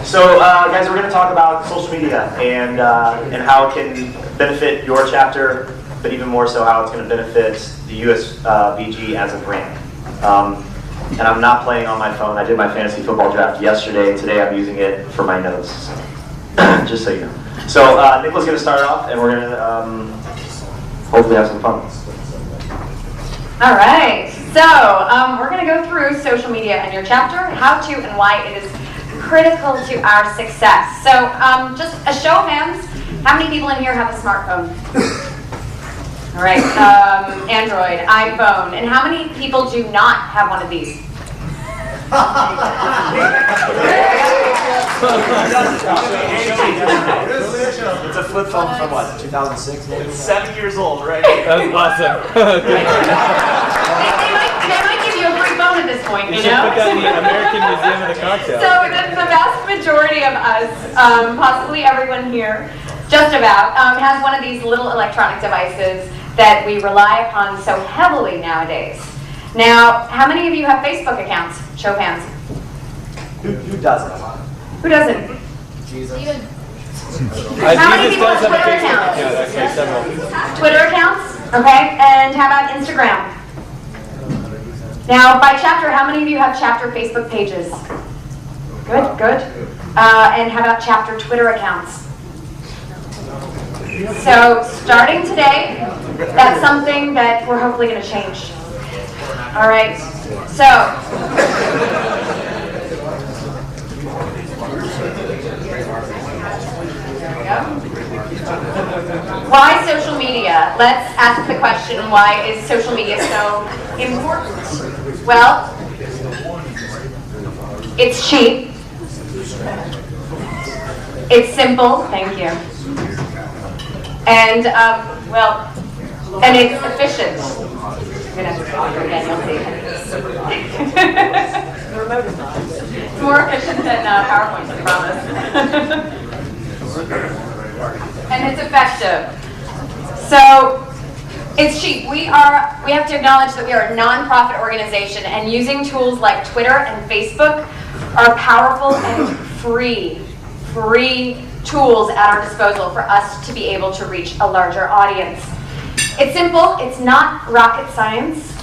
So, guys, we're going to talk about social media and how it can benefit your chapter, but even more so how it's going to benefit the USBG as a brand. And I'm not playing on my phone. I did my fantasy football draft yesterday. Today I'm using it for my notes, just so you know. So Nico's going to start off, and we're going to hopefully have some fun. All right, so we're going to go through social media in your chapter, how to and why it is critical to our success. So just a show of hands, how many people in here have a smartphone? All right, Android, iPhone, and how many people do not have one of these? It's a flip phone from what, 2006 maybe? It's 7 years old, right? That's awesome. They might give you a free phone at this point, you know? Put that in the American Museum of the Cocktail. So the vast majority of us, possibly everyone here, just about, has one of these little electronic devices that we rely upon so heavily nowadays. Now, how many of you have Facebook accounts? Show of hands. Who doesn't? Who doesn't? Jesus. How many people have Twitter accounts? Actually, several. Twitter accounts? Okay, and how about Instagram? Now, by chapter, how many of you have chapter Facebook pages? Good, good. And how about chapter Twitter accounts? So, starting today, that's something that we're hopefully going to change. All right, so. There we go. Why social media? Let's ask the question, why is social media so important? Well, it's cheap. It's simple, thank you. And, well, and it's efficient. I'm going to have to talk again, you'll see. The remote is not. It's more efficient than PowerPoint, I promise. And it's effective. So it's cheap. We have to acknowledge that we are a non-profit organization, and using tools like Twitter and Facebook are powerful and free tools at our disposal for us to be able to reach a larger audience. It's simple. It's not rocket science.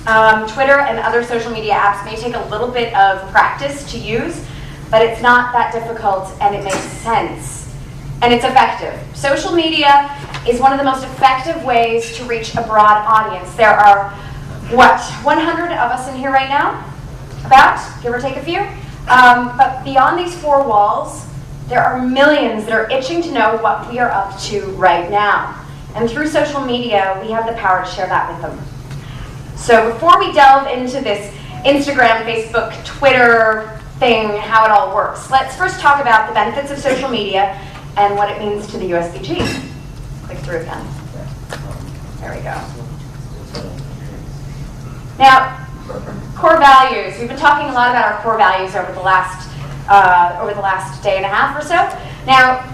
Twitter and other social media apps may take a little bit of practice to use, but it's not that difficult, and it makes sense. And it's effective. Social media is one of the most effective ways to reach a broad audience. There are, 100 of us in here right now? About, give or take a few. But beyond these four walls, there are millions that are itching to know what we are up to right now. And through social media, we have the power to share that with them. So before we delve into this Instagram, Facebook, Twitter thing, how it all works, let's first talk about the benefits of social media and what it means to the USBG. Click through again. There we go. Now, core values. We've been talking a lot about our core values over the last day and a half or so. Now,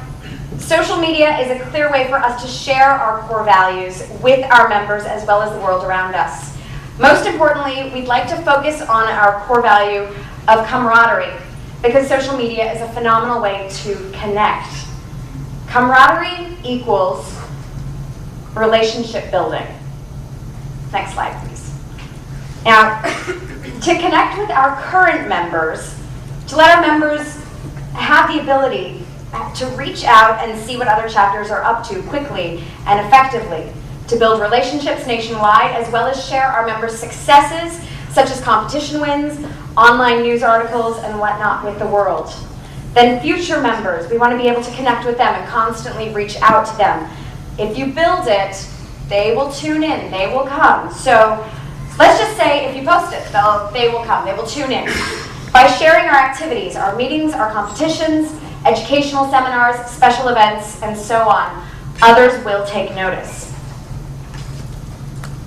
social media is a clear way for us to share our core values with our members as well as the world around us. Most importantly, we'd like to focus on our core value of camaraderie, because social media is a phenomenal way to connect. Camaraderie equals relationship building. Next slide, please. Now, to connect with our current members, to let our members have the ability to reach out and see what other chapters are up to quickly and effectively, to build relationships nationwide, as well as share our members' successes, such as competition wins, online news articles, and whatnot with the world. Then future members, we want to be able to connect with them and constantly reach out to them. If you build it, they will tune in, they will come. So let's just say if you post it, they will come, they will tune in. By sharing our activities, our meetings, our competitions, educational seminars, special events, and so on, others will take notice.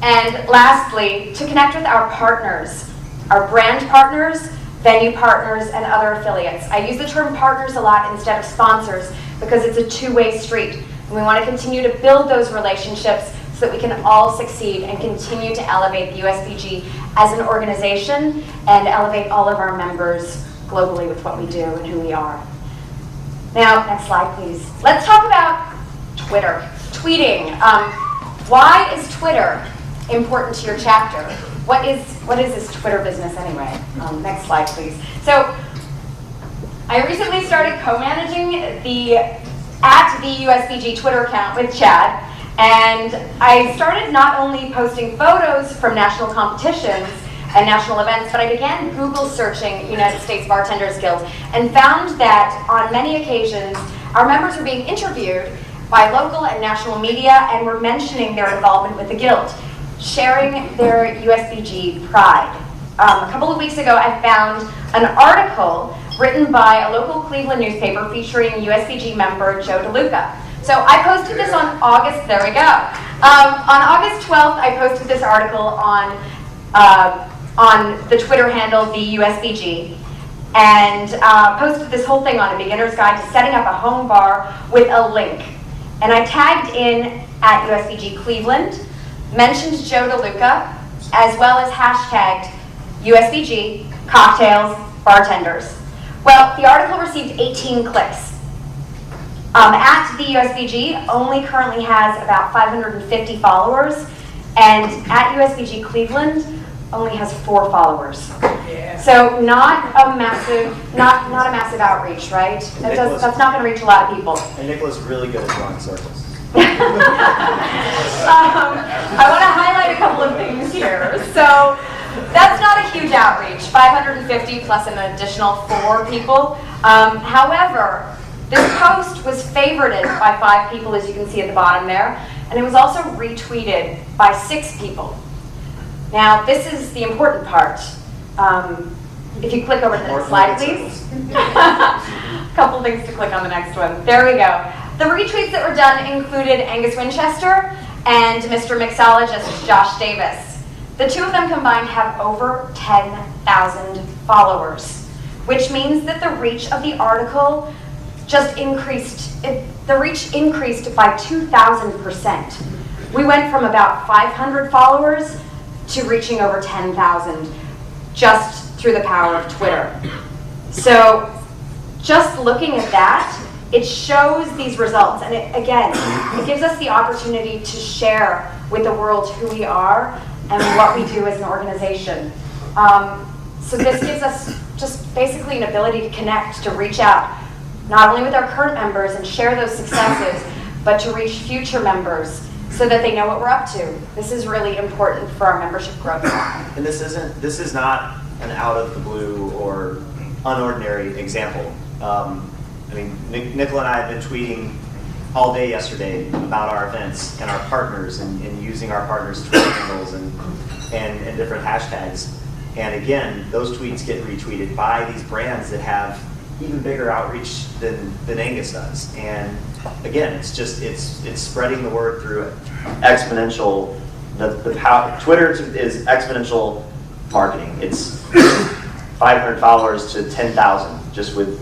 And lastly, to connect with our partners, our brand partners, venue partners, and other affiliates. I use the term partners a lot instead of sponsors because it's a two-way street. And we want to continue to build those relationships so that we can all succeed and continue to elevate the USBG as an organization and elevate all of our members globally with what we do and who we are. Now, next slide, please. Let's talk about Twitter. Tweeting. Why is Twitter important to your chapter? What is this Twitter business anyway? Next slide, please. So, I recently started co-managing the @USBG Twitter account with Chad, and I started not only posting photos from national competitions and national events, but I began Google searching United States Bartenders Guild and found that on many occasions our members were being interviewed by local and national media and were mentioning their involvement with the guild, sharing their USBG pride. A couple of weeks ago I found an article written by a local Cleveland newspaper featuring USBG member Joe DeLuca. So I posted this on August, there we go. On August 12th, I posted this article on the Twitter handle, the USBG, and posted this whole thing on A Beginner's Guide to Setting Up a Home Bar with a link. And I tagged in @USBG Cleveland, mentioned Joe DeLuca, as well as hashtagged USBG cocktails bartenders. Well, the article received 18 clicks. The USBG only currently has about 550 followers, and @USBG Cleveland only has 4 followers. Yeah. So not a massive outreach, right? That's not going to reach a lot of people. And Nicola's really good at drawing circles. I want to highlight a couple of things here. So that's not a huge outreach, 550 plus an additional 4 people. However, this post was favorited by 5 people, as you can see at the bottom there, and it was also retweeted by 6 people. Now, this is the important part. If you click over to the next slide, please. A couple things to click on the next one. There we go. The retweets that were done included Angus Winchester and Mr. Mixologist Josh Davis. The 2 of them combined have over 10,000 followers, which means that the reach of the article just increased. The reach increased by 2,000%. We went from about 500 followers to reaching over 10,000 just through the power of Twitter. So just looking at that, it shows these results, and it gives us the opportunity to share with the world who we are and what we do as an organization. So this gives us just basically an ability to connect, to reach out, not only with our current members and share those successes, but to reach future members so that they know what we're up to. This is really important for our membership growth. And this is not an out of the blue or unordinary example. Nicola and I have been tweeting all day yesterday about our events and our partners and using our partners' Twitter handles and different hashtags. And again, those tweets get retweeted by these brands that have even bigger outreach than Angus does. And again, it's spreading the word through exponential. Twitter is exponential marketing. It's 500 followers to 10,000 just with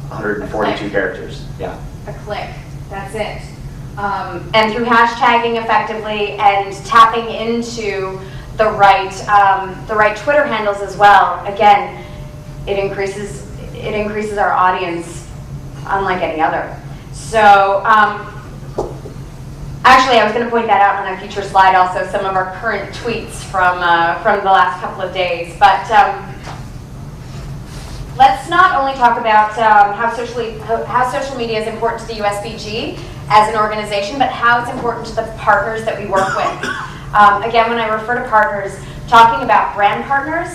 142 characters. Yeah. A click. That's it. And through hashtagging effectively and tapping into the right Twitter handles as well. Again, it increases our audience unlike any other. So actually, I was going to point that out on a future slide. Also, some of our current tweets from the last couple of days, but. Let's not only talk about how social media is important to the USBG as an organization, but how it's important to the partners that we work with. Again, when I refer to partners, talking about brand partners,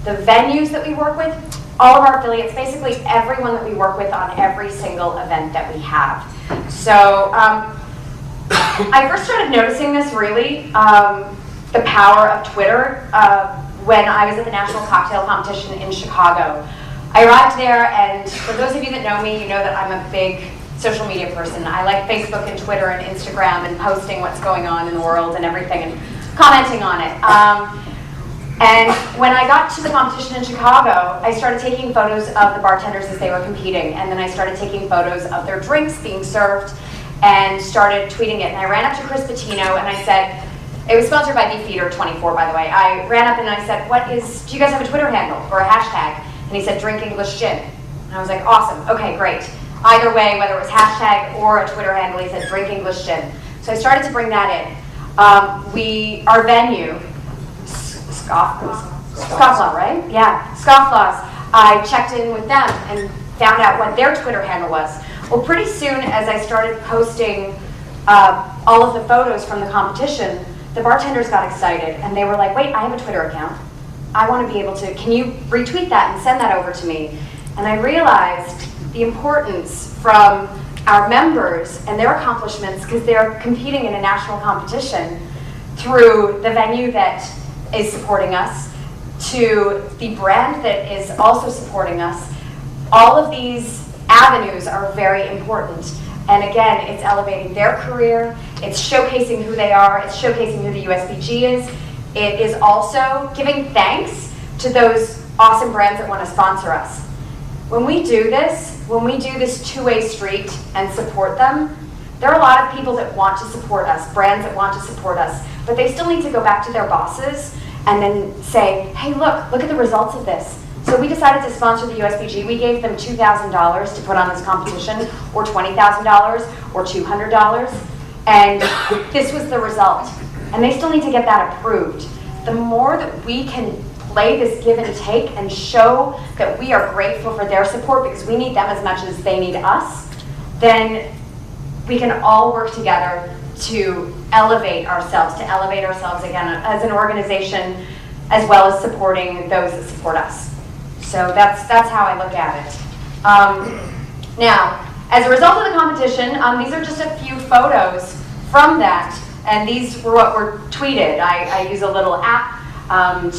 the venues that we work with, all of our affiliates, basically everyone that we work with on every single event that we have. So I first started noticing this really, the power of Twitter, when I was at the National Cocktail Competition in Chicago. I arrived there, and for those of you that know me, you know that I'm a big social media person. I like Facebook and Twitter and Instagram and posting what's going on in the world and everything and commenting on it. And when I got to the competition in Chicago, I started taking photos of the bartenders as they were competing, and then I started taking photos of their drinks being served and started tweeting it. And I ran up to Chris Patino and I said, it was sponsored by Beefeater24, by the way. I ran up and I said, do you guys have a Twitter handle or a hashtag? And he said, Drink English Gin. And I was like, awesome, okay, great. Either way, whether it was hashtag or a Twitter handle, he said drink English gin. So I started to bring that in. Our venue, Scofflaw, right? Yeah, Scofflaws. I checked in with them and found out what their Twitter handle was. Well, pretty soon as I started posting all of the photos from the competition, the bartenders got excited and they were like, wait, I have a Twitter account. I want to be able to, can you retweet that and send that over to me? And I realized the importance from our members and their accomplishments, because they're competing in a national competition, through the venue that is supporting us, to the brand that is also supporting us. All of these avenues are very important. And again, it's elevating their career, it's showcasing who they are, it's showcasing who the USBG is. It is also giving thanks to those awesome brands that want to sponsor us. When we do this two-way street and support them, there are a lot of people that want to support us, brands that want to support us, but they still need to go back to their bosses and then say, hey, look at the results of this. So we decided to sponsor the USBG. We gave them $2,000 to put on this competition, or $20,000, or $200, and this was the result. And they still need to get that approved. The more that we can play this give and take and show that we are grateful for their support because we need them as much as they need us, then we can all work together to elevate ourselves again as an organization, as well as supporting those that support us. So that's how I look at it. Now, as a result of the competition, these are just a few photos from that, and these were what were tweeted. I use a little app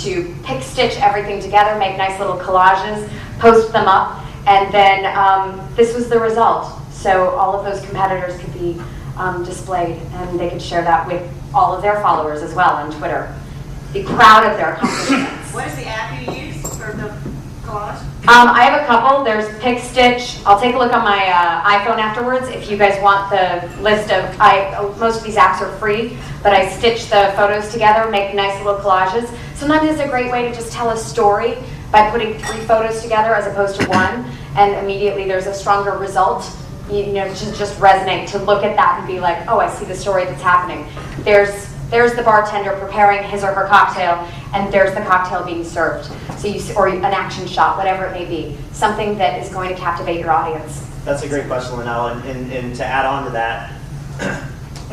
to pick stitch everything together, make nice little collages, post them up, and then this was the result. So all of those competitors could be displayed, and they could share that with all of their followers as well on Twitter. Be proud of their accomplishments. What is the app you use for the collage? I have a couple. There's Pick Stitch. I'll take a look on my iPhone afterwards if you guys want the list of, most of these apps are free, but I stitch the photos together, make nice little collages. Sometimes it's a great way to just tell a story by putting 3 photos together as opposed to 1, and immediately there's a stronger result. You know, just resonate, to look at that and be like, oh, I see the story that's happening. There's the bartender preparing his or her cocktail, and there's the cocktail being served. So you see, or an action shot, whatever it may be, something that is going to captivate your audience. That's a great question, Linnell, and to add on to that,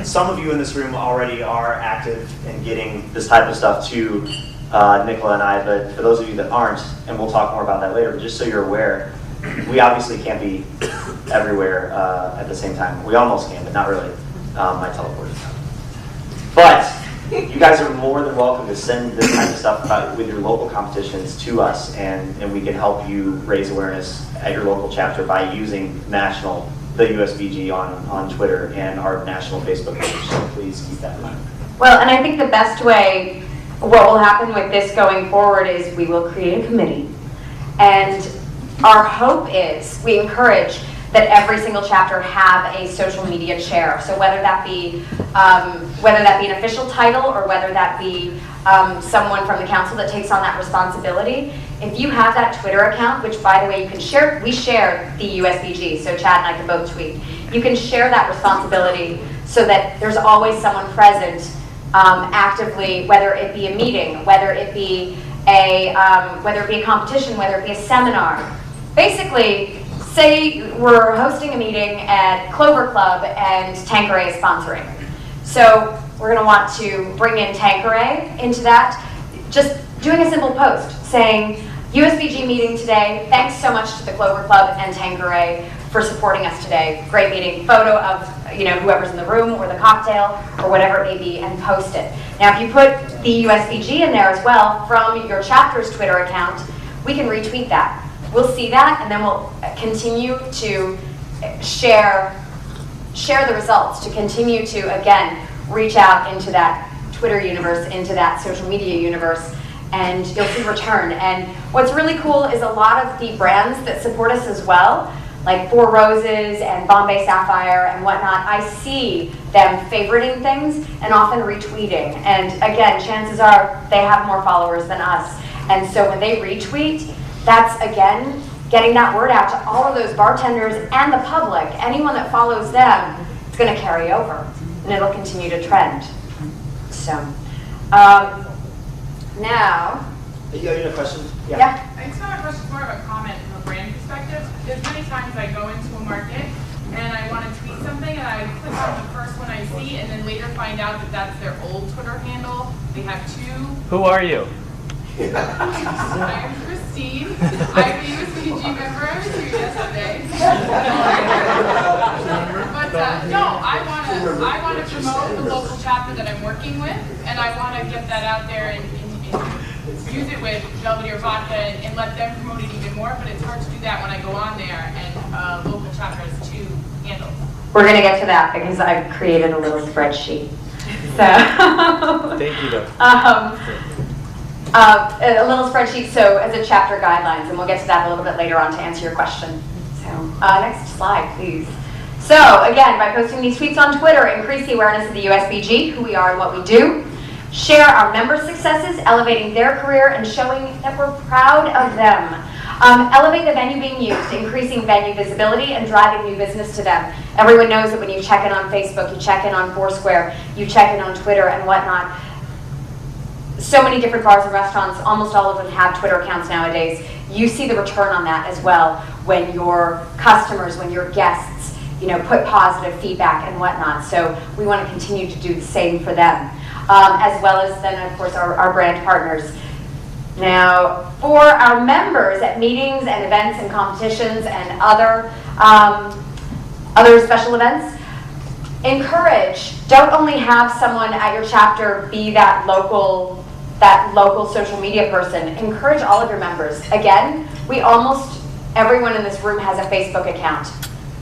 some of you in this room already are active in getting this type of stuff to Nicola and I, but for those of you that aren't, and we'll talk more about that later, but just so you're aware, we obviously can't be everywhere at the same time. We almost can, but not really. My teleport is out. But you guys are more than welcome to send this kind of stuff with your local competitions to us, and we can help you raise awareness at your local chapter by using the USBG on Twitter and our national Facebook page. So please keep that in mind. Well, and I think the best way, what will happen with this going forward is we will create a committee, and our hope is, we encourage that every single chapter have a social media chair. So whether that be an official title or whether that be someone from the council that takes on that responsibility, if you have that Twitter account, which by the way you can share, we share the USBG, so Chad and I can both tweet. You can share that responsibility so that there's always someone present actively, whether it be a meeting, whether it be a competition, whether it be a seminar. Basically, say we're hosting a meeting at Clover Club and Tanqueray is sponsoring. So we're going to want to bring in Tanqueray into that. Just doing a simple post saying, USBG meeting today, thanks so much to the Clover Club and Tanqueray for supporting us today. Great meeting. Photo of whoever's in the room or the cocktail or whatever it may be, and post it. Now if you put the USBG in there as well from your chapter's Twitter account, we can retweet that. We'll see that, and then we'll continue to share the results, to continue to, again, reach out into that Twitter universe, into that social media universe, and you'll see return. And what's really cool is a lot of the brands that support us as well, like Four Roses and Bombay Sapphire and whatnot, I see them favoriting things and often retweeting. And again, chances are they have more followers than us. And so when they retweet, that's, again, getting that word out to all of those bartenders and the public, anyone that follows them, it's going to carry over and it'll continue to trend. So, now. You have a question? Yeah. It's not a question, it's more of a comment from a brand perspective. There's many times I go into a market and I want to tweet something and I click on the first one I see and then later find out that that's their old Twitter handle. They have two. Who are you? I'm Christine. I'm a USBG member. I was here yesterday. But no, I want to promote the local chapter that I'm working with, and I want to get that out there and use it with Belvedere Vodka and let them promote it even more. But it's hard to do that when I go on there and local chapter has two handles. We're going to get to that because I've created a little spreadsheet. So, Thank you, though. A little spreadsheet, so as a chapter guidelines, and we'll get to that a little bit later on to answer your question. So, next slide, please. So, again, by posting these tweets on Twitter, increase the awareness of the USBG, who we are and what we do. Share our member successes, elevating their career and showing that we're proud of them. Elevate the venue being used, increasing venue visibility and driving new business to them. Everyone knows that when you check in on Facebook, you check in on Foursquare, you check in on Twitter and whatnot. So many different bars and restaurants, almost all of them have Twitter accounts nowadays. You see the return on that as well when your customers, when your guests, put positive feedback and whatnot. So we want to continue to do the same for them. As well as then, of course, our brand partners. Now, for our members at meetings and events and competitions and other special events, encourage, don't only have someone at your chapter be that local social media person. Encourage all of your members. Again, almost everyone in this room has a Facebook account.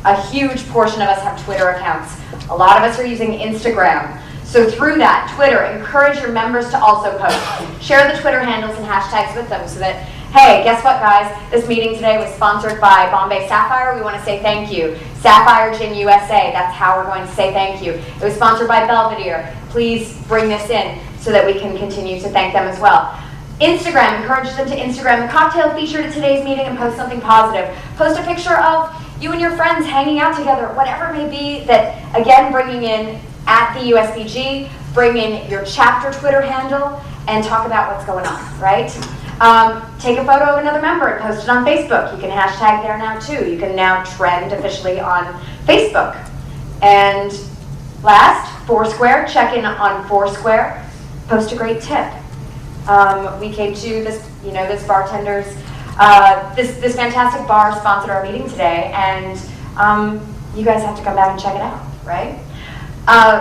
A huge portion of us have Twitter accounts. A lot of us are using Instagram. So through that, Twitter, encourage your members to also post. Share the Twitter handles and hashtags with them so that, hey, guess what, guys? This meeting today was sponsored by Bombay Sapphire. We want to say thank you. Sapphire Gin USA, that's how we're going to say thank you. It was sponsored by Belvedere. Please bring this in so that we can continue to thank them as well. Instagram, encourage them to Instagram the cocktail featured at today's meeting and post something positive. Post a picture of you and your friends hanging out together, whatever it may be that, again, bringing in at the USBG, bring in your chapter Twitter handle, and talk about what's going on, right? Take a photo of another member and post it on Facebook. You can hashtag there now too. You can now trend officially on Facebook. And last, Foursquare, check in on Foursquare, post a great tip. We came to this Bartenders, this fantastic bar sponsored our meeting today, and you guys have to come back and check it out, right?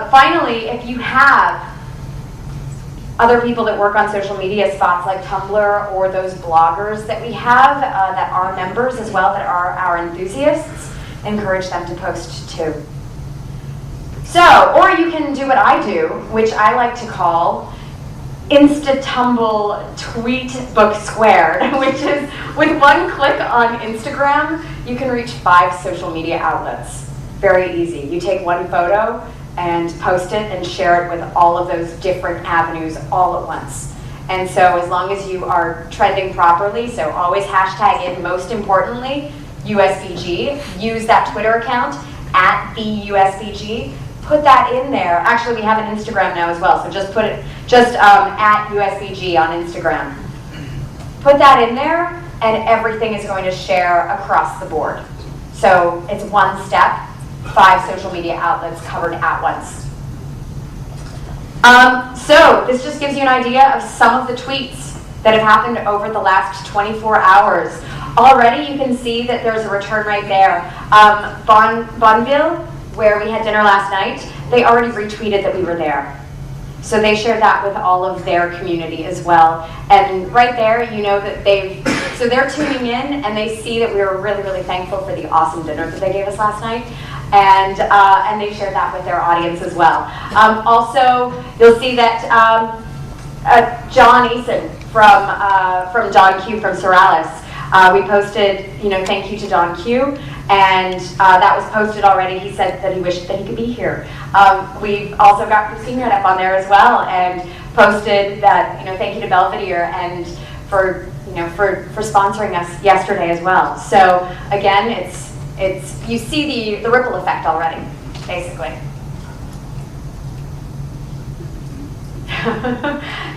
Finally, if you have other people that work on social media spots like Tumblr or those bloggers that we have that are members as well, that are our enthusiasts, encourage them to post too. So, or you can do what I do, which I like to call Insta-Tumble Tweet Book Squared, which is with one click on Instagram, you can reach 5 social media outlets. Very easy. You take one photo and post it and share it with all of those different avenues all at once. And so as long as you are trending properly, so always hashtag in, most importantly, USBG. Use that Twitter account at the USBG. Put that in there. Actually, we have an Instagram now as well, so just put it, at USBG on Instagram. Put that in there, and everything is going to share across the board. So it's one step, 5 social media outlets covered at once. So this just gives you an idea of some of the tweets that have happened over the last 24 hours. Already you can see that there's a return right there. Bonneville, where we had dinner last night, they already retweeted that we were there. So they shared that with all of their community as well. And right there, you know that so they're tuning in and they see that we were really, really thankful for the awesome dinner that they gave us last night. And they shared that with their audience as well. Also, you'll see that John Eason from Don Q from Sorales, we posted, thank you to Don Q, and that was posted already. He said that he wished that he could be here. We've also got Christine right up on there as well, and posted that, thank you to Belvedere and for, for sponsoring us yesterday as well. So again, it's you see the ripple effect already, basically.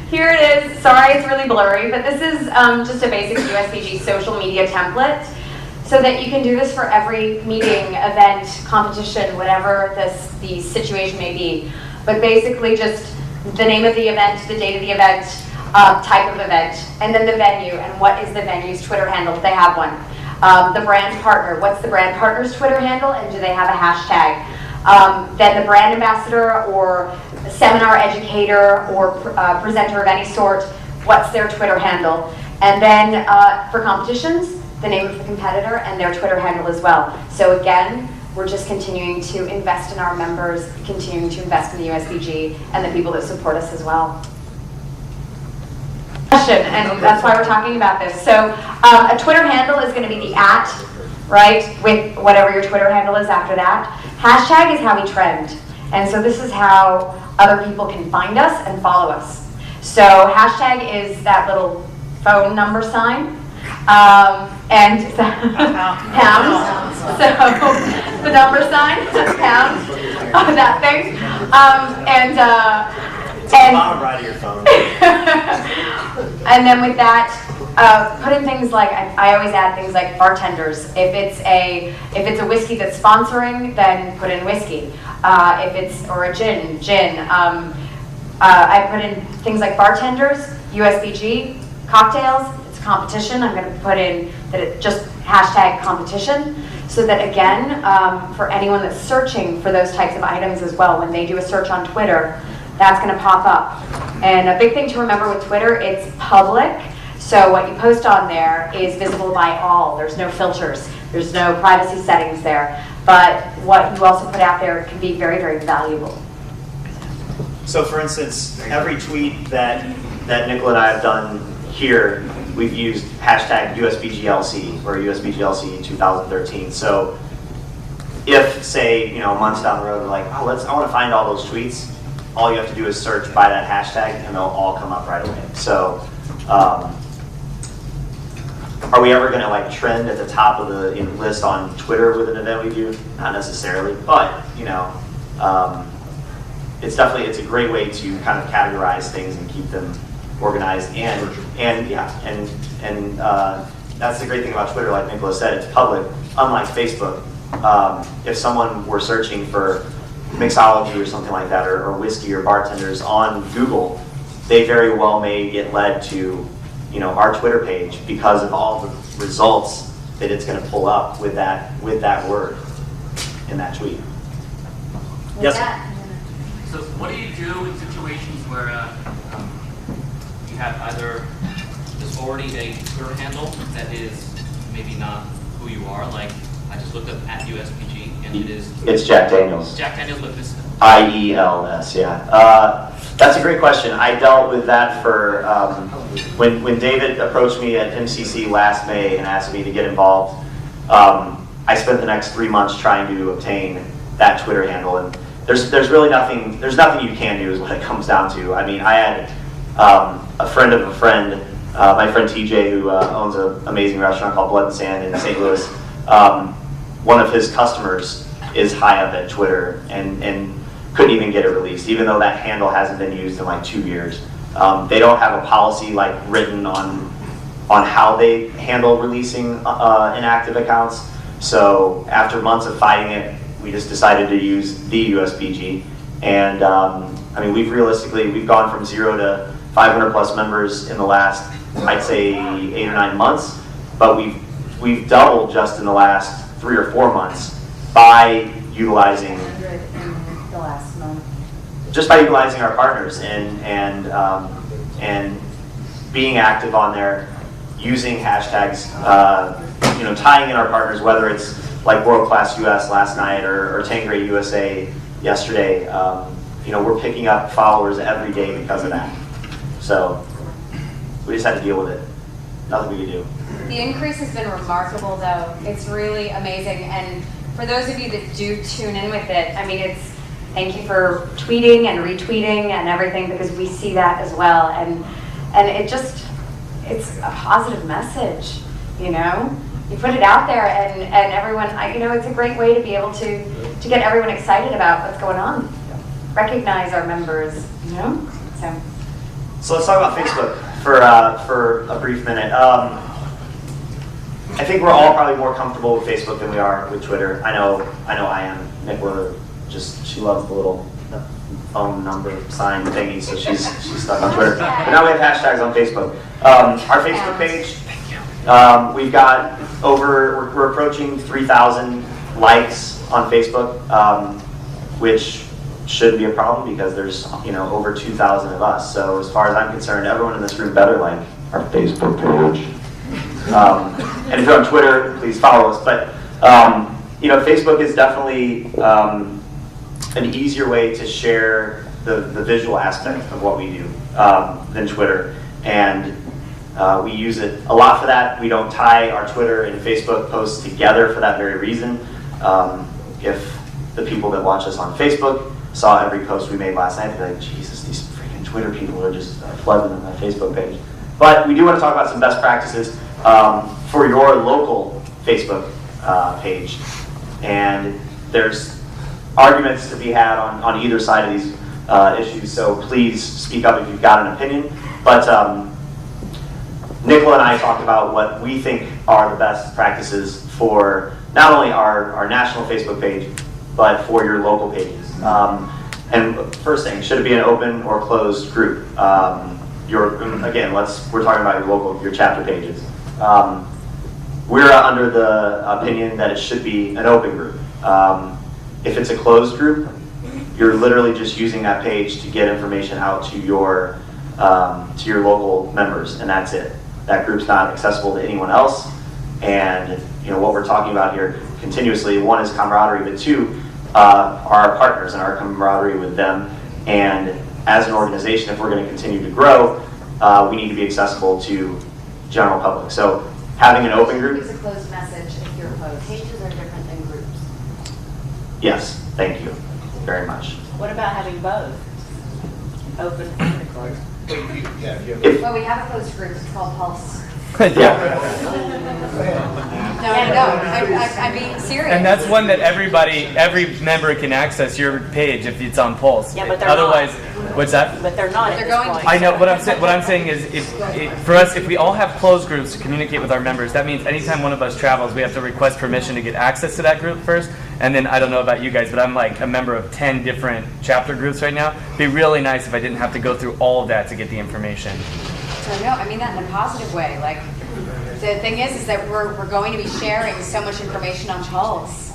Here it is. Sorry, it's really blurry, but this is just a basic USBG social media template, so that you can do this for every meeting, event, competition, whatever the situation may be. But basically, just the name of the event, the date of the event, type of event, and then the venue, and what is the venue's Twitter handle if they have one. The brand partner, what's the brand partner's Twitter handle, and do they have a hashtag? Then the brand ambassador or seminar educator or presenter of any sort, what's their Twitter handle? And then for competitions, the name of the competitor and their Twitter handle as well. So again, we're just continuing to invest in our members, continuing to invest in the USBG and the people that support us as well. And that's why we're talking about this. So a Twitter handle is going to be the @ right, with whatever your Twitter handle is after that. Hashtag is how we trend. And so this is how other people can find us and follow us. So hashtag is that little phone number sign. And pounds. So the number sign, pounds, that thing. And bottom right of your phone. And then with that, put in things like, I always add things like bartenders. If it's a whiskey that's sponsoring, then put in whiskey. Or a gin. I put in things like bartenders, USBG, cocktails. It's a competition. I'm going to put in that it just hashtag competition, so that again, for anyone that's searching for those types of items as well, when they do a search on Twitter, that's going to pop up. And a big thing to remember with Twitter, it's public. So what you post on there is visible by all. There's no filters. There's no privacy settings there. But what you also put out there can be very, very valuable. So for instance, every tweet that Nicola and I have done here, we've used hashtag USBGLC or USBGLC 2013. So if, say, months down the road, we're like, oh, I want to find all those tweets, all you have to do is search by that hashtag and they'll all come up right away. So are we ever going to trend at the top of the list on Twitter with an event we do? Not necessarily, but it's a great way to kind of categorize things and keep them organized, and that's the great thing about Twitter. Like Nicola said, it's public. Unlike Facebook, if someone were searching for mixology or something like that, or whiskey or bartenders on Google, they very well may get led to our Twitter page because of all the results that it's going to pull up with that word in that tweet. Yes, sir. So what do you do in situations where you have either there's already a Twitter handle that is maybe not who you are? Like I just looked up @USBG and it is. It's Jack Daniels. Jack Daniels with this. IELS, yeah. That's a great question. I dealt with that for when David approached me at MCC last May and asked me to get involved. I spent the next 3 months trying to obtain that Twitter handle, and there's really nothing. There's nothing you can do, is what it comes down to. I mean, I had a friend of a friend, my friend TJ, who owns an amazing restaurant called Blood and Sand in St. Louis. One of his customers is high up at Twitter and couldn't even get it released, even though that handle hasn't been used in 2 years. They don't have a policy written on how they handle releasing inactive accounts. So after months of fighting it, we just decided to use the USBG. And I mean, we've gone from 0 to 500 plus members in the last, I'd say 8 or 9 months, but we've doubled just in the last 3 or 4 months by utilizing the last month. Just by utilizing our partners and being active on there, using hashtags, tying in our partners, whether it's like World Class US last night or Tanqueray USA yesterday. We're picking up followers every day because of that. So we just had to deal with it. Nothing we could do. The increase has been remarkable, though. It's really amazing. And for those of you that do tune in with it, I mean, thank you for tweeting and retweeting and everything, because we see that as well. And it's a positive message, you know? You put it out there and everyone, you know, it's a great way to be able to get everyone excited about what's going on. Recognize our members, you know? So let's talk about Facebook for a brief minute. I think we're all probably more comfortable with Facebook than we are with Twitter. I know I am. Nicola, she loves the little phone number sign thingy, so she's stuck on Twitter. But now we have hashtags on Facebook. Our Facebook page, we've got we're approaching 3,000 likes on Facebook, which shouldn't be a problem because there's over 2,000 of us. So as far as I'm concerned, everyone in this room better like our Facebook page. And if you're on Twitter, please follow us. But Facebook is definitely an easier way to share the visual aspect of what we do than Twitter. And we use it a lot for that. We don't tie our Twitter and Facebook posts together for that very reason. If the people that watch us on Facebook saw every post we made last night, they'd be like, Jesus, these freaking Twitter people are just flooding my Facebook page. But we do want to talk about some best practices for your local Facebook page. And there's arguments to be had on either side of these issues, so please speak up if you've got an opinion. But Nicola and I talked about what we think are the best practices for not only our national Facebook page, but for your local pages. And first thing, should it be an open or closed group? We're talking about your chapter pages. We're under the opinion that it should be an open group. If it's a closed group, you're literally just using that page to get information out to your local members, and that's it. That group's not accessible to anyone else. And what we're talking about here continuously, one is camaraderie, but two, our partners and our camaraderie with them. And as an organization, if we're going to continue to grow, we need to be accessible to general public. So having an open group. Use a closed message if your pages are different than groups. Yes, thank you very much. What about having both? Open and closed? Well, we have a closed group, it's called Pulse. Yeah. No, I'm being serious. And that's one that every member can access your page if it's on Pulse. Yeah, but they're Otherwise, not. What's that? But they're not. They're going to. I know what I'm saying is, for us, if we all have closed groups to communicate with our members, that means anytime one of us travels, we have to request permission to get access to that group first. And then I don't know about you guys, but I'm like a member of 10 different chapter groups right now. It'd be really nice if I didn't have to go through all of that to get the information. So no, I mean that in a positive way. Like the thing is that we're going to be sharing so much information on Pulse,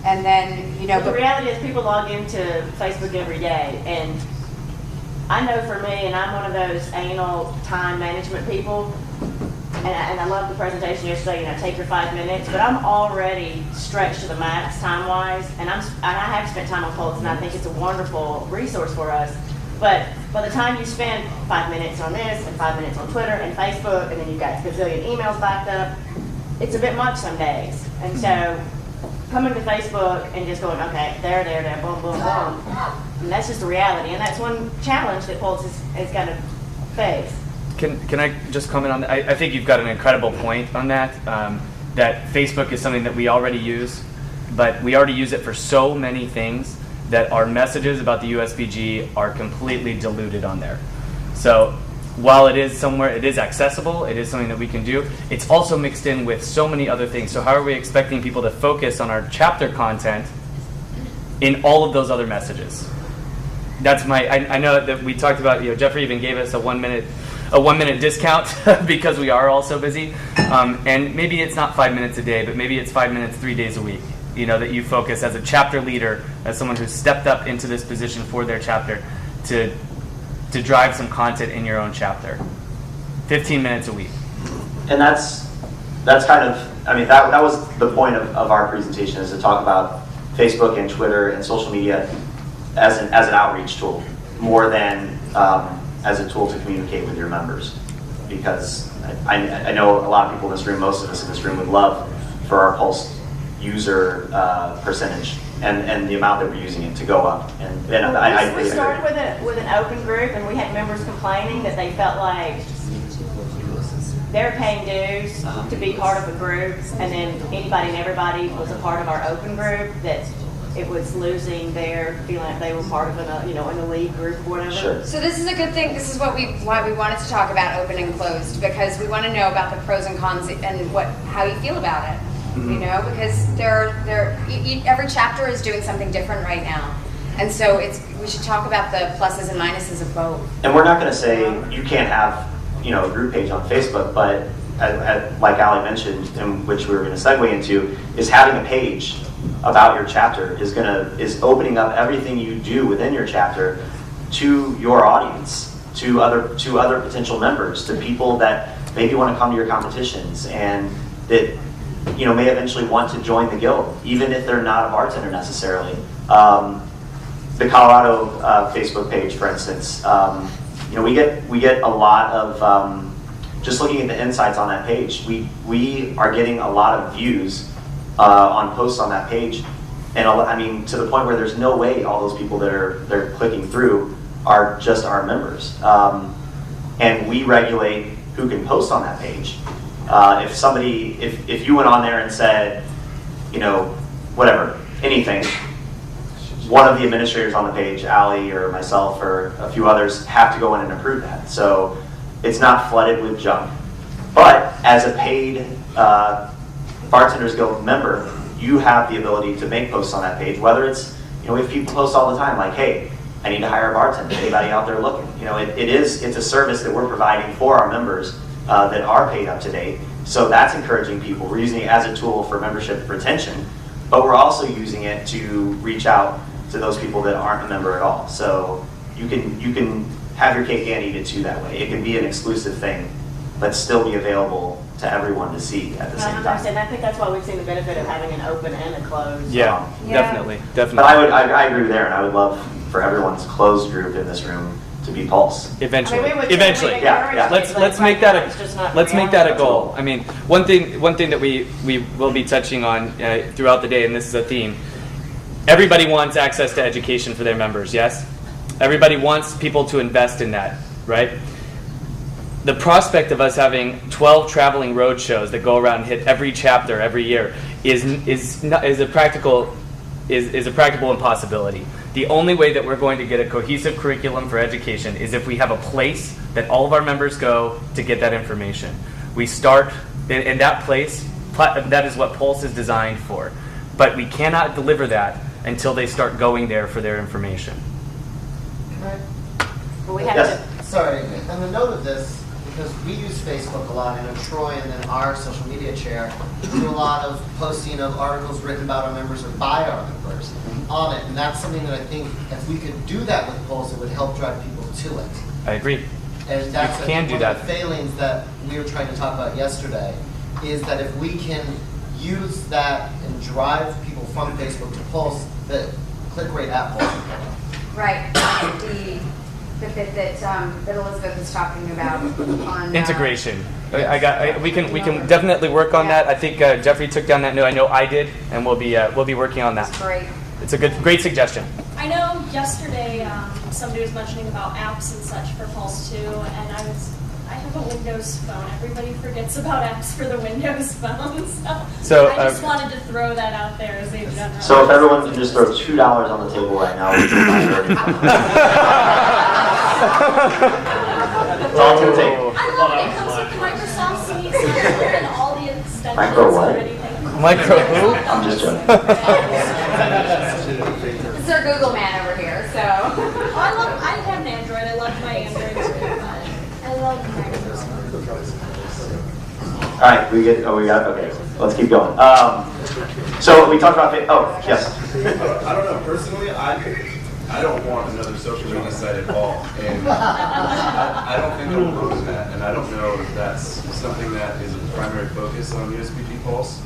and then But the reality is people log into Facebook every day, and I know for me, and I'm one of those anal time management people, and I love the presentation yesterday, take your 5 minutes, but I'm already stretched to the max time-wise, and I have spent time on Pulse, and I think it's a wonderful resource for us. But by the time you spend 5 minutes on this, and 5 minutes on Twitter and Facebook, and then you've got a gazillion emails backed up, it's a bit much some days. And so coming to Facebook and just going, okay, there, boom, boom, boom, and that's just the reality. And that's one challenge that Pulse has got to face. Can I just comment on that? I think you've got an incredible point on that, that Facebook is something that we already use, but we already use it for so many things that our messages about the USBG are completely diluted on there. So while it is accessible, it is something that we can do, it's also mixed in with so many other things. So how are we expecting people to focus on our chapter content in all of those other messages? That's I know that we talked about, Jeffrey even gave us a one minute discount because we are all so busy. And maybe it's not 5 minutes a day, but maybe it's 5 minutes 3 days a week. That you focus as a chapter leader, as someone who's stepped up into this position for their chapter to drive some content in your own chapter. 15 minutes a week. And that's kind of, that was the point of our presentation, is to talk about Facebook and Twitter and social media as an outreach tool, more than as a tool to communicate with your members. Because I know a lot of people in this room, most of us in this room, would love for our Pulse user percentage and the amount that we're using it to go up. We started with an open group, and we had members complaining that they felt like they're paying dues to be part of a group, and then anybody and everybody was a part of our open group, that it was losing their feeling like they were part of an, in a league group or whatever. Sure. So this is a good thing. This is why we wanted to talk about open and closed, because we want to know about the pros and cons and how you feel about it. Mm-hmm. Because every chapter is doing something different right now, and so we should talk about the pluses and minuses of both. And we're not going to say you can't have a group page on Facebook, but like Ali mentioned, and which we were going to segue into, is having a page about your chapter is opening up everything you do within your chapter to your audience, to other potential members, to people that maybe want to come to your competitions and that may eventually want to join the guild, even if they're not a bartender necessarily. The Colorado Facebook page, for instance, we get a lot of just looking at the insights on that page. We are getting a lot of views on posts on that page, and to the point where there's no way all those people that they're clicking through are just our members. And we regulate who can post on that page. If you went on there and said, whatever, anything, one of the administrators on the page, Ali or myself or a few others, have to go in and approve that. So it's not flooded with junk. But as a paid Bartenders Guild member, you have the ability to make posts on that page, whether it's, we have people post all the time like, hey, I need to hire a bartender, anybody out there looking? It's a service that we're providing for our members that are paid up to date. So that's encouraging people. We're using it as a tool for membership retention, but we're also using it to reach out to those people that aren't a member at all. So you can have your cake and eat it too that way. It can be an exclusive thing, but still be available to everyone to see at the same time. And I think that's why we've seen the benefit of having an open and a closed. Yeah, definitely. But I agree there, and I would love for everyone's closed group in this room to be Pulse. Eventually, yeah. Let's make that a goal. One thing that we will be touching on throughout the day, and this is a theme. Everybody wants access to education for their members. Yes, everybody wants people to invest in that, right? The prospect of us having 12 traveling road shows that go around and hit every chapter every year is a practical impossibility. The only way that we're going to get a cohesive curriculum for education is if we have a place that all of our members go to get that information. We start in that place. That is what Pulse is designed for. But we cannot deliver that until they start going there for their information. Well, we have Yes. Sorry, on the note of this, because we use Facebook a lot, and Troy and then our social media chair do a lot of posting of articles written about our members or by our members on it, and that's something that I think if we could do that with Pulse, it would help drive people to it. I agree. And that's You can do one that. of the failings that we were trying to talk about yesterday, is that if we can use that and drive people from Facebook to Pulse, the click rate at Pulse will go up. Right. The bit that Elizabeth was talking about on Integration. We can definitely work on that. I think Jeffrey took down that note. I know I did, and we'll be working on that. That's great. It's a great suggestion. I know yesterday somebody was mentioning about apps and such for Pulse 2, and I have a Windows phone. Everybody forgets about apps for the Windows phone, so I just wanted to throw that out there as a general. So if everyone can just throw $2 on the table right now, we can buy everything. It's all to the table. I love it. It comes with Microsoft Suite software and all the extensions Micro what? and everything. Micro who? I'm just joking. This is our Google man over here, so. I have an Android. I love my Android too, but I love Microsoft. All right, okay. Let's keep going. So we talked about, yes. I don't know, personally, I don't want another social media site at all, and I don't think I'm alone in that, and I don't know if that's something that is a primary focus on USBG Pulse.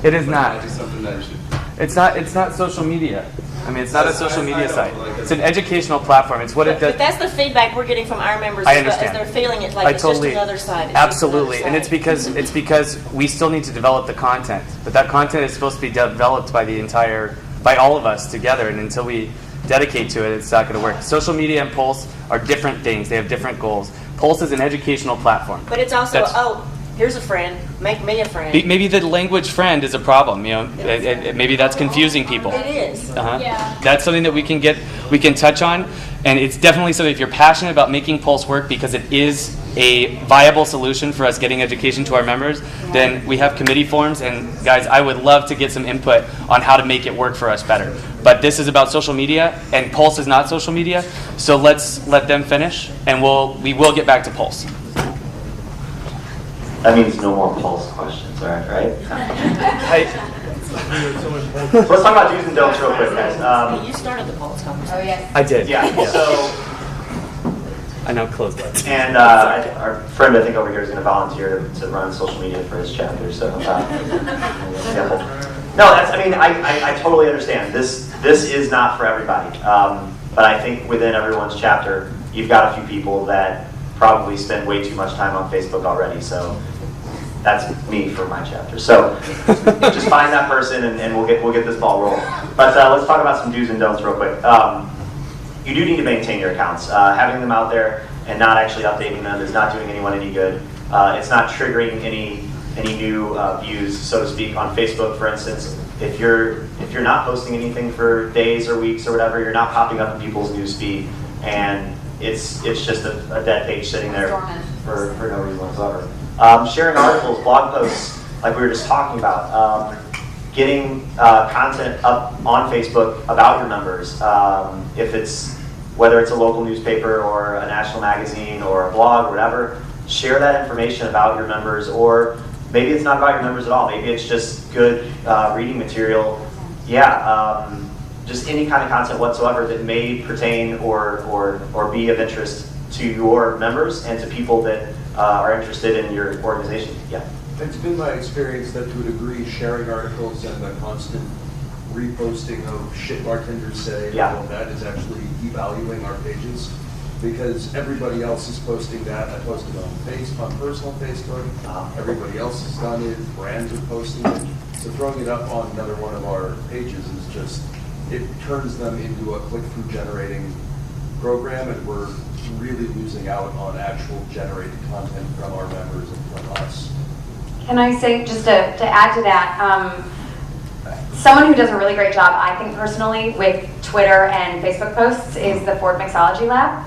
It is But not. It might be something that you should. It's not social media. It's not a social media site. It's an educational platform. It's what it does. But that's the feedback we're getting from our members I as understand. they're feeling it like it's just another side. Absolutely, and it's because we still need to develop the content. But that content is supposed to be developed by all of us together, and until we dedicate to it, it's not going to work. Social media and Pulse are different things. They have different goals. Pulse is an educational platform. But it's also, here's a friend, make me a friend. Maybe the language friend is a problem. Maybe that's confusing people. It is. Yeah. That's something that we can touch on, and it's definitely something. If you're passionate about making Pulse work because it is a viable solution for us getting education to our members, then we have committee forms. And guys, I would love to get some input on how to make it work for us better. But this is about social media, and Pulse is not social media. So let's let them finish, and we will get back to Pulse. That means no more Pulse questions, all right? So let's talk about do's and don'ts real quick, guys. You started the Pulse conversation. Oh, yes. I did. Yeah, so, I now closed that. and our friend I think over here is going to volunteer to run social media for his chapter, so. No, I totally understand. This is not for everybody. But I think within everyone's chapter, you've got a few people that probably spend way too much time on Facebook already, so that's me for my chapter. So just find that person and we'll get this ball rolling. But let's talk about some do's and don'ts real quick. You do need to maintain your accounts. Having them out there and not actually updating them is not doing anyone any good. It's not triggering any new views, so to speak, on Facebook, for instance. If you're not posting anything for days or weeks or whatever, you're not popping up in people's newsfeed, and it's just a dead page sitting there for no reason whatsoever. Sharing articles, blog posts, like we were just talking about. Getting content up on Facebook about your members. Whether it's a local newspaper or a national magazine or a blog or whatever, share that information about your members, or maybe it's not about your members at all. Maybe it's just good reading material. Yeah, just any kind of content whatsoever that may pertain or be of interest to your members and to people that are interested in your organization. Yeah. It's been my experience that to a degree, sharing articles and the constant reposting of shit bartenders say, Yeah. all that is actually devaluing our pages, because everybody else is posting that. I posted on personal Facebook. Everybody else has done it. Brands are posting it. So throwing it up on another one of our pages is just, it turns them into a click-through generating program, and we're really losing out on actual generated content from our members and from us. Can I say, just to add to that, someone who does a really great job, I think personally, with Twitter and Facebook posts is the Ford Mixology Lab.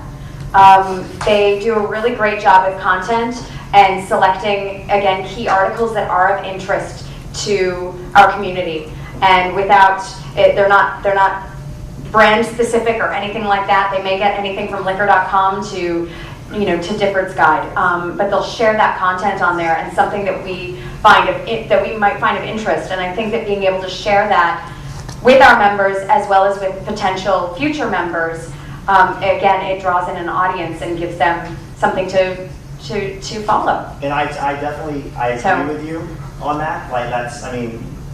They do a really great job with content and selecting, again, key articles that are of interest to our community. And without it, they're not brand specific or anything like that. They may get anything from liquor.com to Difford's Guide, but they'll share that content on there, and something that we might find of interest. And I think that being able to share that with our members as well as with potential future members, again, it draws in an audience and gives them something to follow. And I definitely agree with you on that. Like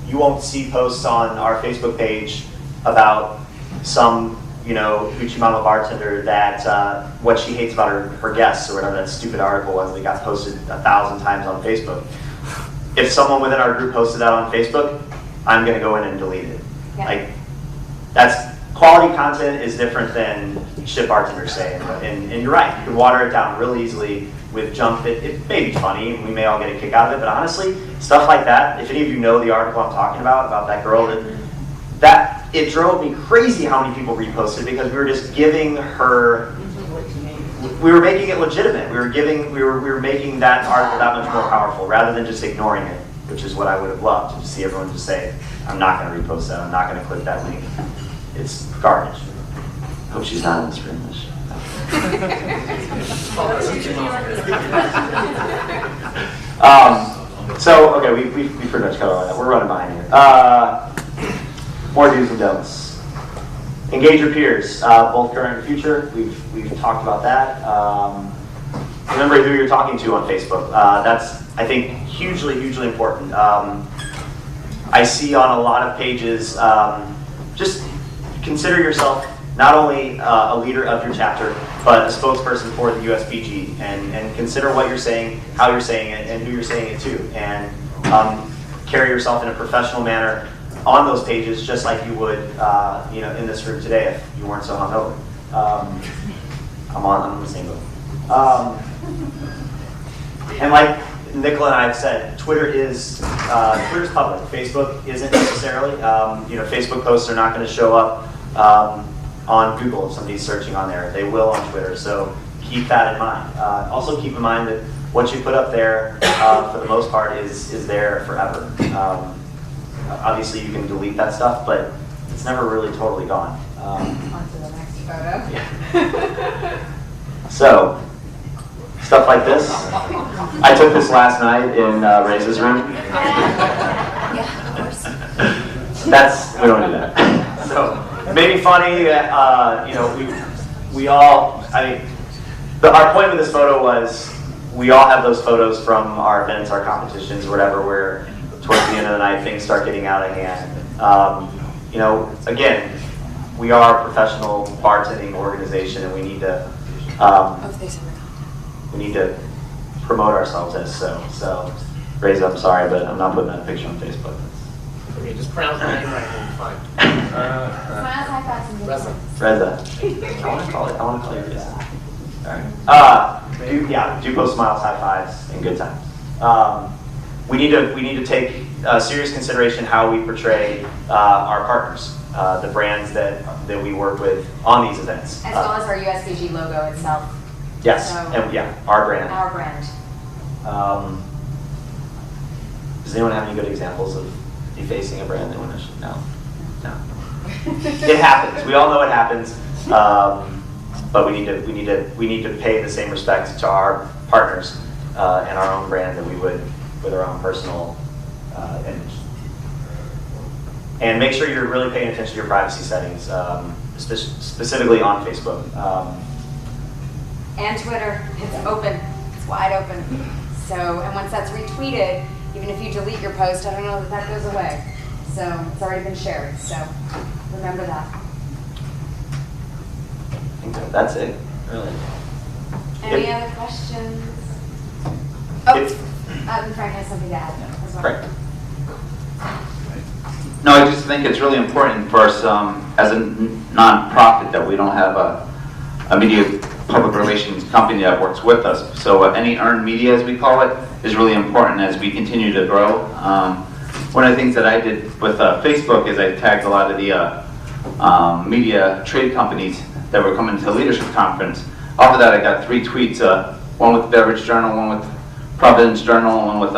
you won't see posts on our Facebook page about some Hoochie Mama bartender that what she hates about her guests or whatever that stupid article was that got posted 1,000 times on Facebook. If someone within our group posted that on Facebook, I'm going to go in and delete it. Yeah. Like, that's quality content is different than shit bartenders say. And you're right, you can water it down real easily with junk that it may be funny, we may all get a kick out of it, but honestly, stuff like that, if any of you know the article I'm talking about that girl that it drove me crazy how many people reposted, because we were just giving her, we were making it legitimate. We were making that article that much more powerful rather than just ignoring it, which is what I would have loved, to see everyone just say, I'm not going to repost that, I'm not going to click that link. It's garbage. Hope she's not in this room. So, okay, we pretty much covered all that. We're running behind here. More do's and don'ts. Engage your peers, both current and future. We've talked about that. Remember who you're talking to on Facebook. That's, I think, hugely important. I see on a lot of pages, just consider yourself not only a leader of your chapter, but a spokesperson for the USBG, and consider what you're saying, how you're saying it, and who you're saying it to, and carry yourself in a professional manner on those pages, just like you would, in this room today if you weren't so hungover. I'm on the same boat. And like Nicola and I have said, Twitter's public. Facebook isn't necessarily. Facebook posts are not going to show up on Google if somebody's searching on there. They will on Twitter, so keep that in mind. Also keep in mind that what you put up there, for the most part, is there forever. Obviously, you can delete that stuff, but it's never really totally gone. On to the next photo. Yeah. So, stuff like this. I took this last night in Ray's room. Yeah, of course. We don't do that. So, it made me funny that, we all, our point with this photo was we all have those photos from our events, our competitions, or whatever, where towards the end of the night things start getting out of hand. Again, we are a professional bartending organization, and we need to promote ourselves as so. So, Reza, I'm sorry, but I'm not putting that picture on Facebook. Okay, just pronounce my name right and fine. Reza. I want to call you Reza. All right. Do post smiles, high fives, and good times. We need to take serious consideration how we portray our partners, the brands that we work with on these events. As well as our USBG logo itself. Yes, So, and our brand. Our brand. Does anyone have any good examples of defacing a brand they want to? No. It happens. We all know it happens. But we need to pay the same respect to our partners and our own brand that we would with our own personal image. And make sure you're really paying attention to your privacy settings, specifically on Facebook. And Twitter, it's open, it's wide open. So, and once that's retweeted, even if you delete your post, I don't know that goes away. So, it's already been shared, so remember that. I think that's it, really. Any other questions? Frank has something to add as well. Frank. No, I just think it's really important for us as a non-profit that we don't have a media public relations company that works with us. So any earned media, as we call it, is really important as we continue to grow. One of the things that I did with Facebook is I tagged a lot of the media trade companies that were coming to the leadership conference. Off of that, I got 3 tweets, one with the Beverage Journal, one with Providence Journal, and one with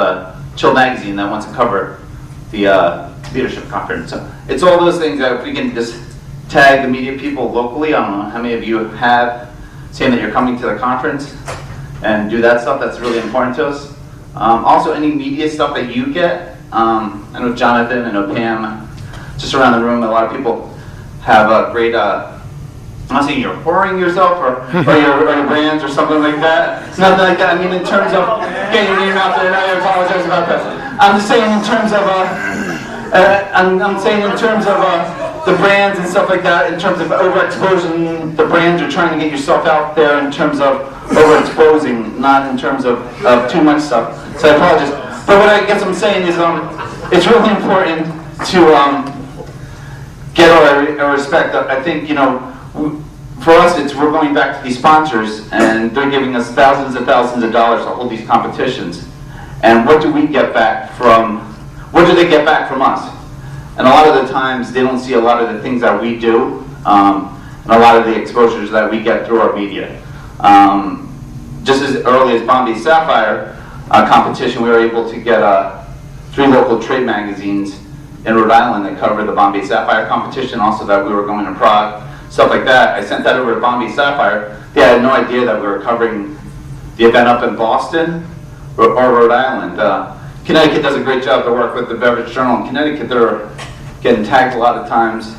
Chill Magazine that wants to cover the leadership conference. So it's all those things that if we can just tag the media people locally, I don't know how many of you have, saying that you're coming to the conference, and do that stuff, that's really important to us. Also, any media stuff that you get, I know Jonathan, I know Pam, just around the room, a lot of people have a great, I'm not saying you're whoring yourself or your brands or something like that. It's nothing like that. I mean, in terms of getting your name out there, and I apologize about that. I'm just saying in terms of, I'm saying in terms of the brands and stuff like that, in terms of overexposing the brands, you're trying to get yourself out there in terms of overexposing, not in terms of too much stuff. So I apologize. But what I guess I'm saying is it's really important to get our respect. I think, for us, we're going back to these sponsors, and they're giving us thousands and thousands of dollars to hold these competitions. And what do we get back from? What do they get back from us? And a lot of the times, they don't see a lot of the things that we do, and a lot of the exposures that we get through our media. Just as early as Bombay Sapphire competition, we were able to get 3 local trade magazines in Rhode Island that covered the Bombay Sapphire competition, also that we were going to Prague, stuff like that. I sent that over to Bombay Sapphire. They had no idea that we were covering the event up in Boston or Rhode Island. Connecticut does a great job to work with the Beverage Journal. In Connecticut, they're getting tagged a lot of times,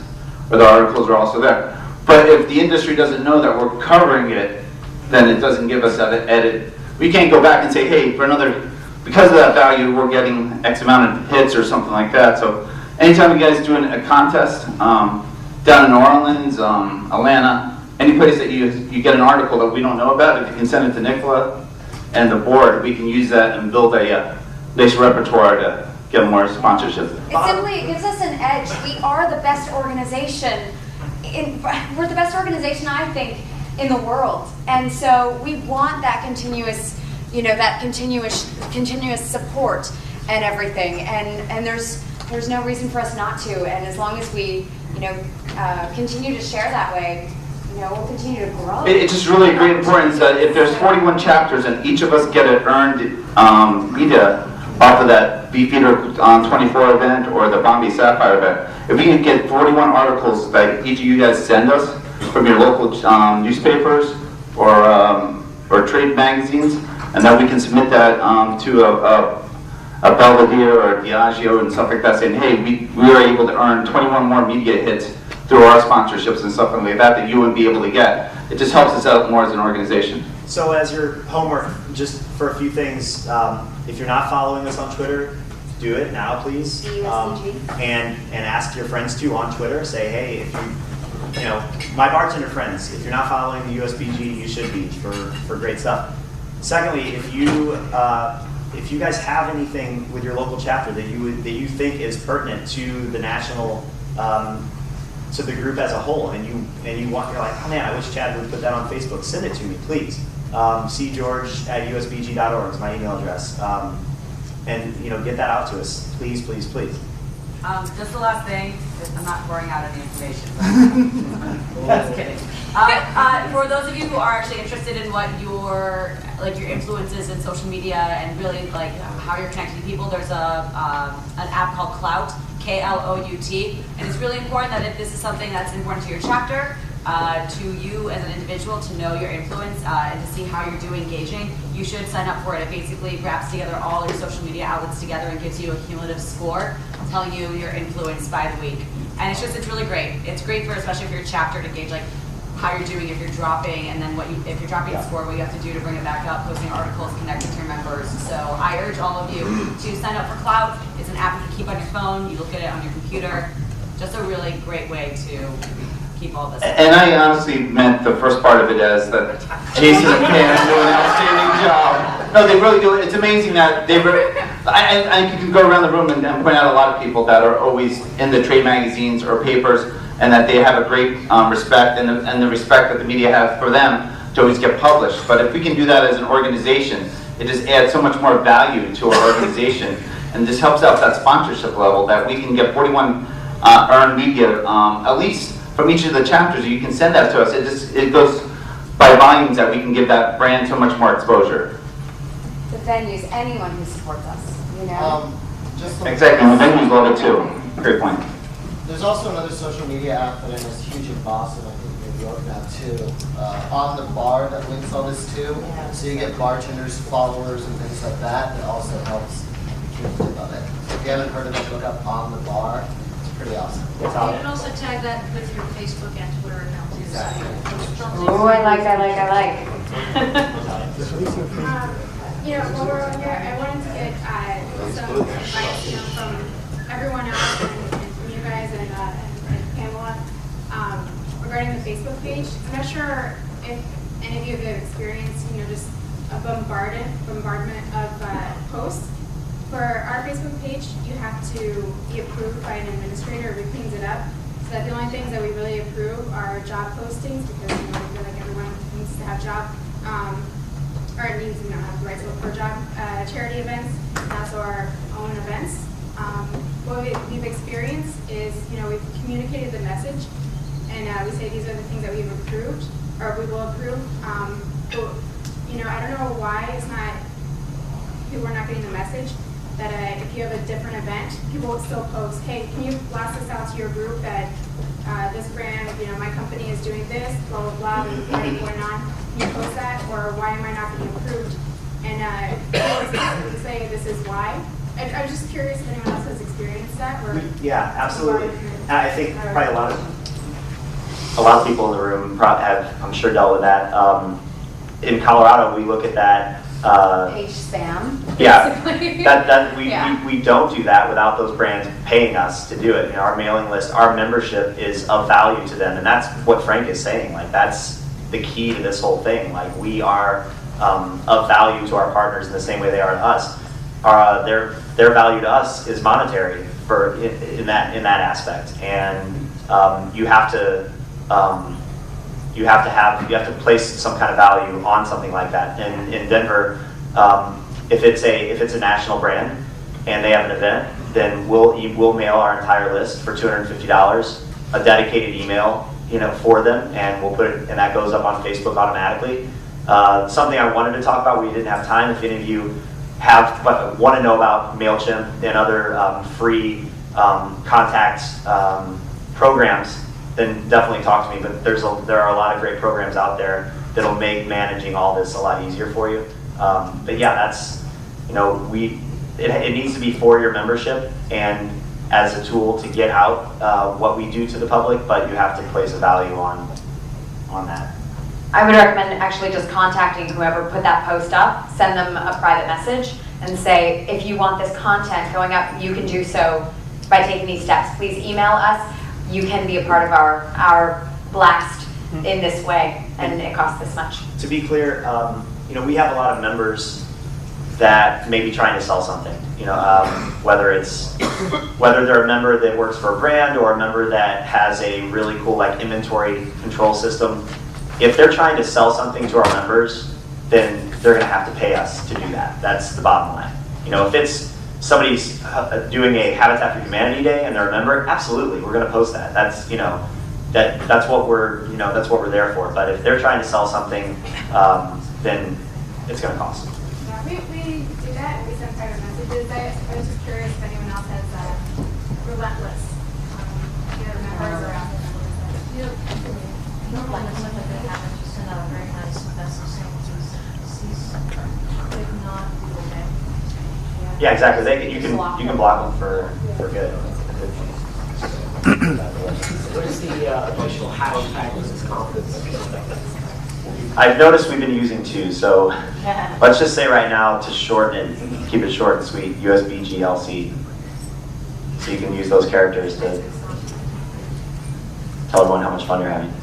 or the articles are also there. But if the industry doesn't know that we're covering it, then it doesn't give us that edit. We can't go back and say, hey, because of that value, we're getting X amount of hits or something like that. So anytime you guys doing a contest, down in New Orleans, Atlanta, any place that you get an article that we don't know about, if you can send it to Nicola and the board, we can use that and build a nice repertoire to get more sponsorship. It gives us an edge. We are the best organization. We're the best organization, I think, in the world. And so we want that continuous you know, that continuous support and everything. And there's no reason for us not to. And as long as we, you know, continue to share that way, you know, we'll continue to grow. It's just really a great importance that if there's 41 chapters and each of us get an earned media off of that Beefeater 24 event or the Bombay Sapphire event, if we can get 41 articles that each of you guys send us from your local newspapers or trade magazines, and then we can submit that to a Belvedere or Diageo and stuff like that, saying, hey, we are able to earn 21 more media hits through our sponsorships and stuff like that you wouldn't be able to get. It just helps us out more as an organization. So as your homework, just for a few things, if you're not following us on Twitter, do it now, please. USBG. And ask your friends too on Twitter. Say, hey, if you know, my bartender friends, if you're not following the USBG, you should be for great stuff. Secondly, if you guys have anything with your local chapter that you think is pertinent to the national, to the group as a whole, and you're like, oh man, I wish Chad would put that on Facebook. Send it to me, please. cgeorge@usbg.org is my email address, and you know, get that out to us, please, please, please. Just the last thing, I'm not pouring out any information. Just kidding. For those of you who are actually interested in what your influences in social media and really like how you're connecting to people, there's an app called Clout, K-L-O-U-T, and it's really important that if this is something that's important to your chapter, to you as an individual to know your influence and to see how you're doing engaging, you should sign up for it. It basically wraps together all your social media outlets together and gives you a cumulative score telling you your influence by the week. And it's really great. It's great for, especially if you're a chapter, to gauge like how you're doing, if you're dropping, and then if you're dropping a score, what you have to do to bring it back up, posting articles, connecting to your members. So I urge all of you to sign up for Clout. It's an app you can keep on your phone. You look at it on your computer. Just a really great way to keep all this. And I honestly meant the first part of it as that Jason and Pam do an outstanding job. No, they really do. It's amazing that they I can go around the room and point out a lot of people that are always in the trade magazines or papers, and that they have a great respect and the respect that the media have for them to always get published. But if we can do that as an organization, it just adds so much more value to our organization, and this helps out that sponsorship level that we can get 41 earned media at least from each of the chapters. You can send that to us. It goes by volumes that we can give that brand so much more exposure. The venues, anyone who supports us, you know. Exactly, and the venues love it too. Great point. There's also another social media app that I know is huge in Boston, I think New York now too. On the bar that links all this too. So you get bartenders, followers, and things like that. That also helps the community of it. So if you haven't heard of it, look up On the Bar. It's pretty awesome. You can also tag that with your Facebook and Twitter account too. Exactly. Oh, I like. You know, while we're on here, I wanted to get some advice, you know, from everyone else and from you guys and Pamela regarding the Facebook page. I'm not sure if any of you have experienced, you know, just a bombardment of posts. For our Facebook page, you have to be approved by an administrator who cleans it up. So that the only things that we really approve are job postings, because you know, we feel like everyone needs to have job, or it needs to have the right to look for a job. Charity events, and also our own events. What we've experienced is, you know, we've communicated the message, and we say these are the things that we've approved, or we will approve. But, you know, I don't know why people are not getting the message that if you have a different event, people will still post, hey, can you blast this out to your group that this brand, you know, my company is doing this, blah, blah, blah, there's a party going on. Can you post that? Or why am I not being approved? And people say this is why. I was just curious if anyone else has experienced that. Or yeah, absolutely. I think probably a lot of people in the room have, I'm sure, dealt with that. In Colorado, we look at that. Page spam. Yeah, Yeah. we don't do that without those brands paying us to do it. You know, our mailing list, our membership is of value to them, and that's what Frank is saying. Like, that's the key to this whole thing. Like, we are of value to our partners in the same way they are to us. Their value to us is monetary in that aspect, and you have to place some kind of value on something like that. And in Denver, If it's a national brand and they have an event, then we'll mail our entire list for $250, a dedicated email, for them, and we'll put it, and that goes up on Facebook automatically. Something I wanted to talk about, we didn't have time. If any of you want to know about MailChimp and other free contact programs, then definitely talk to me. But there are a lot of great programs out there that'll make managing all this a lot easier for you. But yeah, that's it needs to be for your membership and as a tool to get out what we do to the public, but you have to place a value on that. I would recommend actually just contacting whoever put that post up, send them a private message and say, if you want this content going up, you can do so by taking these steps. Please email us. You can be a part of our blast in this way, and it costs this much. To be clear, we have a lot of members that may be trying to sell something. Whether they're a member that works for a brand or a member that has a really cool inventory control system. If they're trying to sell something to our members, then they're going to have to pay us to do that. That's the bottom line. If it's somebody's doing a Habitat for Humanity Day and they're a member, absolutely, we're going to post that. That's that's what we're there for. But if they're trying to sell something, then it's going to cost. Yeah, we do that and we send private messages. I was just curious if anyone else has Relentless, either members or after members. Yeah, exactly. You can block them for good. What is the official hashtag for this conference? I've noticed we've been using two, so let's just say right now to shorten it, keep it short and sweet, USBG LC. So you can use those characters to tell everyone how much fun you're having.